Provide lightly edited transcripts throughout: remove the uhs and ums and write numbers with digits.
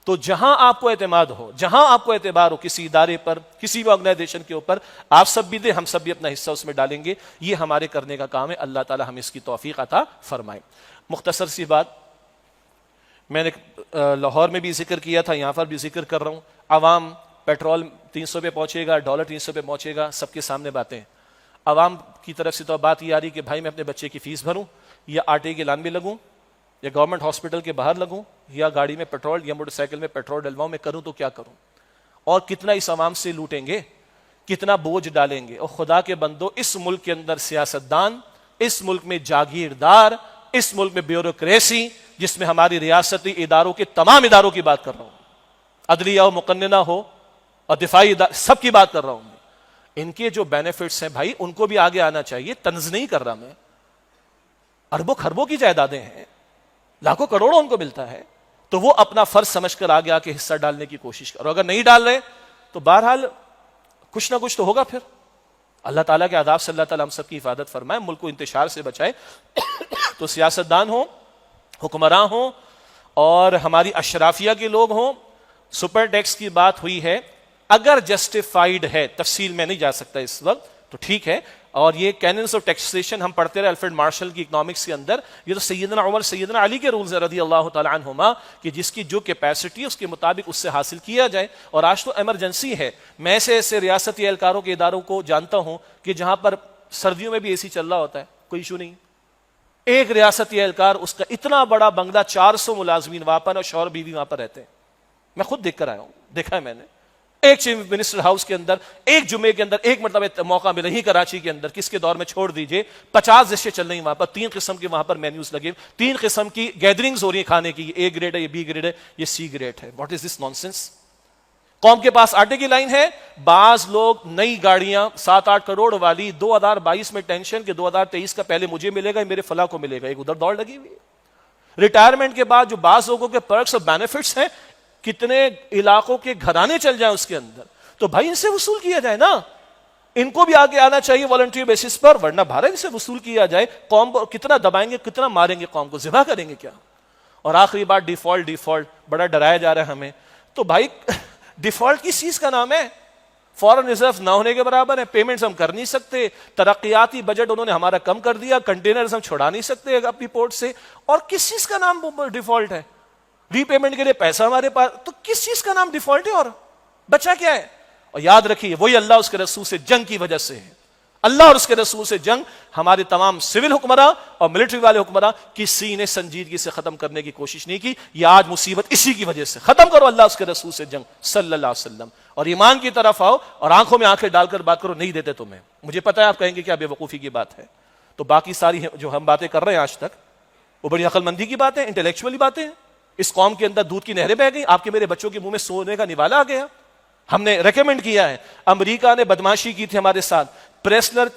تو جہاں آپ کو اعتماد ہو، جہاں آپ کو اعتبار ہو کسی ادارے پر، کسی بھی آرگنائزیشن کے اوپر، آپ سب بھی دیں، ہم سب بھی اپنا حصہ اس میں ڈالیں گے. یہ ہمارے کرنے کا کام ہے. اللہ تعالی ہمیں اس کی توفیق عطا فرمائے. مختصر سی بات میں نے لاہور میں بھی ذکر کیا تھا، یہاں پر بھی ذکر کر رہا ہوں. عوام پیٹرول 300 پہ پہنچے گا، ڈالر 300 پہ پہنچے گا، سب کے سامنے باتیں. عوام کی طرف سے تو بات یہ آ رہی کہ بھائی میں اپنے بچے کی فیس بھروں، یا آٹے کی لان میں لگوں، یا گورنمنٹ ہاسپٹل کے باہر لگوں، یا گاڑی میں پیٹرول یا موٹر سائیکل میں پیٹرول ڈلواؤں، میں کروں تو کیا کروں؟ اور کتنا اس عوام سے لوٹیں گے، کتنا بوجھ ڈالیں گے. اور خدا کے بندو، اس ملک کے اندر سیاستدان، اس ملک میں جاگیردار، اس ملک میں بیوروکریسی، جس میں ہماری ریاستی اداروں کے تمام اداروں کی بات کر رہا ہوں، عدلیہ ہو، مقننہ ہو اور دفاعی ادارے، سب کی بات کر رہا ہوں میں. ان کے جو بینیفٹس ہیں بھائی، ان کو بھی آگے آنا چاہیے. طنز نہیں کر رہا میں. اربوں خربوں کی جائیدادیں ہیں، لاکھوں کروڑوں ان کو ملتا ہے، تو وہ اپنا فرض سمجھ کر آگے آ کے حصہ ڈالنے کی کوشش کرو. اگر نہیں ڈال رہے تو بہرحال کچھ نہ کچھ تو ہوگا. پھر اللہ تعالیٰ کے عذاب سے اللہ تعالیٰ ہم سب کی حفاظت فرمائے، ملک کو انتشار سے بچائے. تو سیاستدان ہوں، حکمراں ہوں، اور ہماری اشرافیہ کے لوگ ہوں. سپر ٹیکس کی بات ہوئی ہے، اگر جسٹیفائیڈ ہے، تفصیل میں نہیں جا سکتا اس وقت، تو ٹھیک ہے. اور یہ کیننس آف ٹیکسیشن ہم پڑھتے رہے الفریڈ مارشل کی اکنامکس کے اندر. یہ تو سیدنا عمر، سیدنا علی کے رولز رضی اللہ تعالی عنہما، کہ جس کی جو کیپیسٹی اس کے مطابق اس سے حاصل کیا جائے. اور آج تو ایمرجنسی ہے. میں ایسے ریاستی اہلکاروں کے اداروں کو جانتا ہوں کہ جہاں پر سردیوں میں بھی اے سی چل رہا ہوتا ہے، کوئی ایشو نہیں. ایک ریاستی اہلکار، اس کا اتنا بڑا بنگلہ، 400 ملازمین وہاں پر، اور شوہر بیوی وہاں پر رہتے ہیں. میں خود دیکھ کر آیا ہوں، دیکھا ہے میں نے. ایک چیف منسٹر ہاؤس کے اندر ایک جمعے کے اندر ایک مرتبہ موقع ملا ہی کراچی کے اندر، کس کے دور میں چھوڑ دیجئے، 50 ڈشیں چل رہی وہاں پر، 3 قسم کے وہاں پر مینیوز لگے، 3 قسم کی گیدرنگز ہو رہی ہیں کھانے کی. یہ A گریڈ ہے، یہ B گریڈ ہے، یہ C گریڈ ہے. What is this naan sense? قوم کے پاس آٹے کی لائن ہے. بعض لوگ نئی گاڑیاں 7-8 کروڑ والی 2022 میں ٹینشن کہ 2023 کا پہلے مجھے ملے گا، میرے فلاں کو ملے گا، ایک ادھر دوڑ لگی ہوئی. ریٹائرمنٹ کے بعد جو بعض لوگوں کے پرکس اور بینیفٹس ہیں، کتنے علاقوں کے گھرانے چل جائیں اس کے اندر، تو بھائی ان سے وصول کیا جائے نا. ان کو بھی آگے آنا چاہیے والنٹری بیسس پر، ورنہ بھارت ان سے وصول کیا جائے. قوم کو کتنا دبائیں گے، کتنا ماریں گے، قوم کو ذبح کریں گے کیا. اور آخری بات، ڈیفالٹ بڑا ڈرایا جا رہا ہے ہمیں. تو بھائی ڈیفالٹ کس چیز کا نام ہے؟ فورن ریزرو نہ ہونے کے برابر ہے. پیمنٹس ہم کر نہیں سکتے، ترقیاتی بجٹ انہوں نے ہمارا کم کر دیا، کنٹینرز ہم چھوڑا نہیں سکتے اپنی پورٹ سے. اور کس چیز کا نام ڈیفالٹ ہے؟ ری پیمنٹ کے لیے پیسہ ہمارے پاس، تو کس چیز کا نام ڈیفالٹ ہے؟ اور بچہ کیا ہے؟ اور یاد رکھیے، وہی اللہ اس کے رسول سے جنگ کی وجہ سے ہے. اللہ اور اس کے رسول سے جنگ. ہمارے تمام سول حکمراں اور ملٹری والے حکمراں کسی نے سنجیدگی سے ختم کرنے کی کوشش نہیں کی. یہ آج مصیبت اسی کی وجہ سے. ختم کرو اللہ اس کے رسول سے جنگ صلی اللہ علیہ وسلم، اور ایمان کی طرف آؤ، اور آنکھوں میں آنکھیں ڈال کر بات کرو. نہیں دیتے تمہیں، مجھے پتا ہے آپ کہیں گے کیا بے وقوفی کی بات ہے. تو باقی ساری جو ہم باتیں کر رہے ہیں آج تک، وہ بڑی عقل مندی کی باتیں، انٹلیکچولی باتیں ہیں. اس قوم کے اندر دودھ کی نہریں بہ گئی، آپ کے میرے بچوں کے منہ میں سونے کا نوالا آ گیا. ہم نے ریکمینڈ کیا ہے. امریکہ نے بدماشی کی تھی ہمارے ساتھ، پریسلر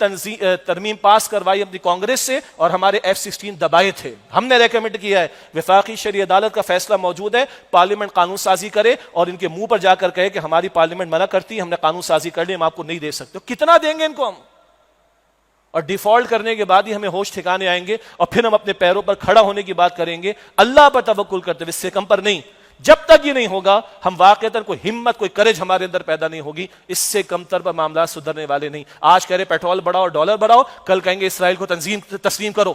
ترمیم پاس کروائی اپنی کانگریس سے، اور ہمارے F-16 دبائے تھے. ہم نے ریکمینڈ کیا ہے، وفاقی شرعی عدالت کا فیصلہ موجود ہے، پارلیمنٹ قانون سازی کرے، اور ان کے منہ پر جا کر کہے کہ ہماری پارلیمنٹ منع کرتی ہے، ہم نے قانون سازی کر لی، ہم آپ کو نہیں دے سکتے. کتنا دیں گے ان کو ہم؟ اور ڈیفالٹ کرنے کے بعد ہی ہمیں ہوش ٹھکانے آئیں گے، اور پھر ہم اپنے پیروں پر کھڑا ہونے کی بات کریں گے، اللہ پر توکل کرتے ہوئے، اس سے کم پر نہیں. جب تک یہ نہیں ہوگا، ہم واقعتاً کوئی ہمت، کوئی کریج ہمارے اندر پیدا نہیں ہوگی. اس سے کم تر پر معاملات سدھرنے والے نہیں. آج کہہ رہے پیٹرول بڑھاؤ، ڈالر بڑھاؤ، کل کہیں گے اسرائیل کو تسلیم کرو،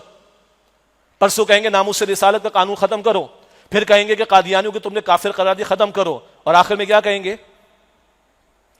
پرسوں کہیں گے ناموس رسالت کا قانون ختم کرو، پھر کہیں گے کہ قادیانیوں کو تم نے کافر قرار دیا، ختم کرو، اور آخر میں کیا کہیں گے؟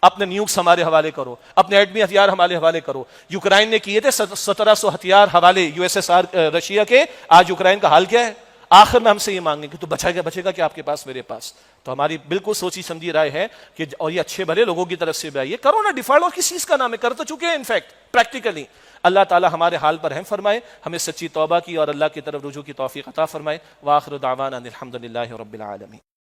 اپنے نیوکس ہمارے حوالے کرو، اپنے ایٹمی ہتھیار ہمارے حوالے کرو. یوکرائن نے کیے تھے 1700 ہتھیار حوالے USSR رشیا کے. آج یوکرائن کا حال کیا ہے؟ آخر میں ہم سے یہ مانگیں کہ تو بچے گا کیا آپ کے پاس، میرے پاس؟ تو ہماری بالکل سوچی سمجھی رائے ہے کہ، اور یہ اچھے بھلے لوگوں کی طرف سے بھی آئیے، کرو نا ڈیفالٹ. اور کس چیز کا نام ہے؟ کر تو چکے ہیں انفیکٹ پریکٹیکلی. اللہ تعالی ہمارے حال پر رحم فرمائے، ہمیں سچی توبہ کی اور اللہ کی طرف رجوع کی توفیق عطا فرمائے. وآخر دعوانا الحمدللہ رب العالمین.